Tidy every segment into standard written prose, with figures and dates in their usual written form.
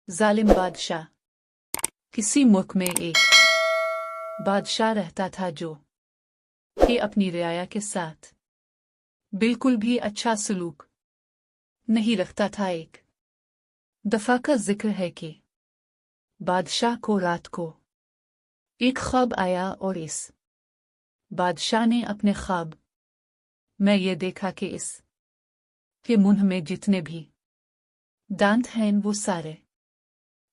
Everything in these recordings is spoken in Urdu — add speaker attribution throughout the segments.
Speaker 1: ظالم بادشاہ۔ کسی ملک میں ایک بادشاہ رہتا تھا جو کہ اپنی رعایا کے ساتھ بالکل بھی اچھا سلوک نہیں رکھتا تھا۔ ایک دفعہ کا ذکر ہے کہ بادشاہ کو رات کو ایک خواب آیا اور اس بادشاہ نے اپنے خواب میں یہ دیکھا کہ اس کے منہ میں جتنے بھی دانت ہیں وہ سارے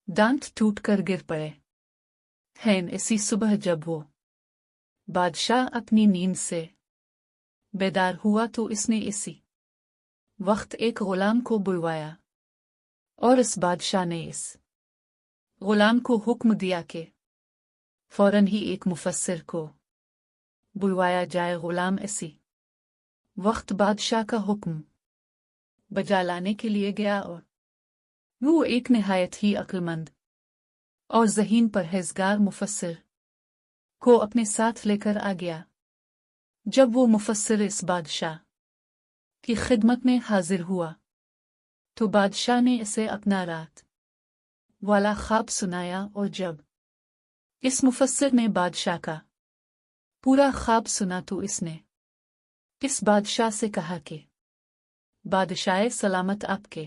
Speaker 1: دانت ٹوٹ کر گر پڑے ہیں۔ اسی صبح جب وہ بادشاہ اپنی نیند سے بیدار ہوا تو اس نے اسی وقت ایک غلام کو بلوایا اور اس بادشاہ نے اس غلام کو حکم دیا کہ فوراً ہی ایک مفسر کو بلوایا جائے۔ غلام اسی وقت بادشاہ کا حکم بجا لانے کے لیے گیا اور وہ ایک نہایت ہی عقلمند اور ذہین پرہیزگار مفسر کو اپنے ساتھ لے کر آ گیا۔ جب وہ مفسر اس بادشاہ کی خدمت میں حاضر ہوا تو بادشاہ نے اسے اپنا رات والا خواب سنایا، اور جب اس مفسر نے بادشاہ کا پورا خواب سنا تو اس نے اس بادشاہ سے کہا کہ بادشاہ سلامت، آپ کے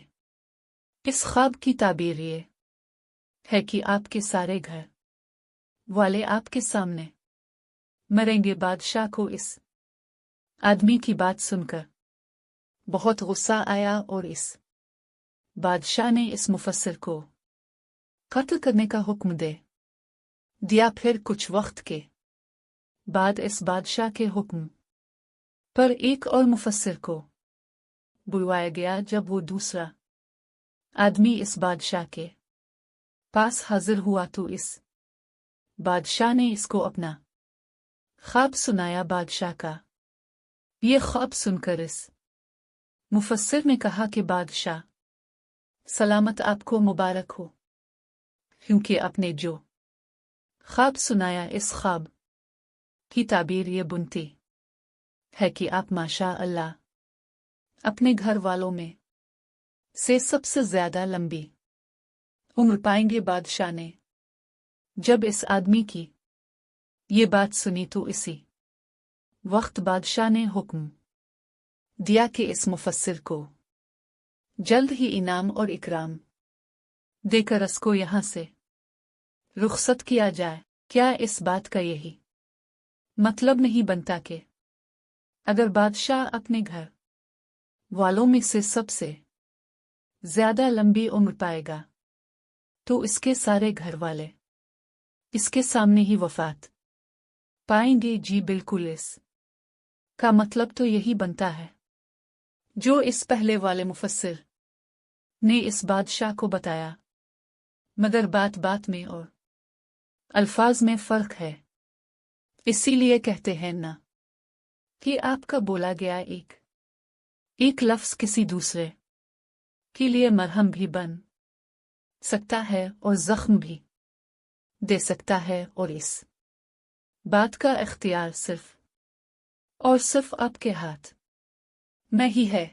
Speaker 1: اس خواب کی تعبیر یہ ہے کہ آپ کے سارے گھر والے آپ کے سامنے مریں گے۔ بادشاہ کو اس آدمی کی بات سن کر بہت غصہ آیا اور اس بادشاہ نے اس مفسر کو قتل کرنے کا حکم دے دیا۔ پھر کچھ وقت کے بعد اس بادشاہ کے حکم پر ایک اور مفسر کو بلوایا گیا۔ جب وہ دوسرا آدمی اس بادشاہ کے پاس حاضر ہوا تو اس بادشاہ نے اس کو اپنا خواب سنایا۔ بادشاہ کا یہ خواب سن کر اس مفسر نے کہا کہ بادشاہ سلامت، آپ کو مبارک ہو، کیونکہ آپ نے جو خواب سنایا اس خواب کی تعبیر یہ بنتی ہے کہ آپ ماشاء اللہ اپنے گھر والوں میں سے سب سے زیادہ لمبی عمر پائیں گے۔ بادشاہ نے جب اس آدمی کی یہ بات سنی تو اسی وقت بادشاہ نے حکم دیا کہ اس مفسر کو جلد ہی انعام اور اکرام دے کر اس کو یہاں سے رخصت کیا جائے۔ کیا اس بات کا یہی مطلب نہیں بنتا کہ اگر بادشاہ اپنے گھر والوں میں سے سب سے زیادہ لمبی عمر پائے گا تو اس کے سارے گھر والے اس کے سامنے ہی وفات پائیں گے؟ جی بالکل، اس کا مطلب تو یہی بنتا ہے جو اس پہلے والے مفسر نے اس بادشاہ کو بتایا، مگر بات بات میں اور الفاظ میں فرق ہے۔ اسی لیے کہتے ہیں نا کہ آپ کا بولا گیا ایک لفظ کسی دوسرے کے لیے مرہم بھی بن سکتا ہے اور زخم بھی دے سکتا ہے، اور اس بات کا اختیار صرف اور صرف آپ کے ہاتھ میں ہی ہے۔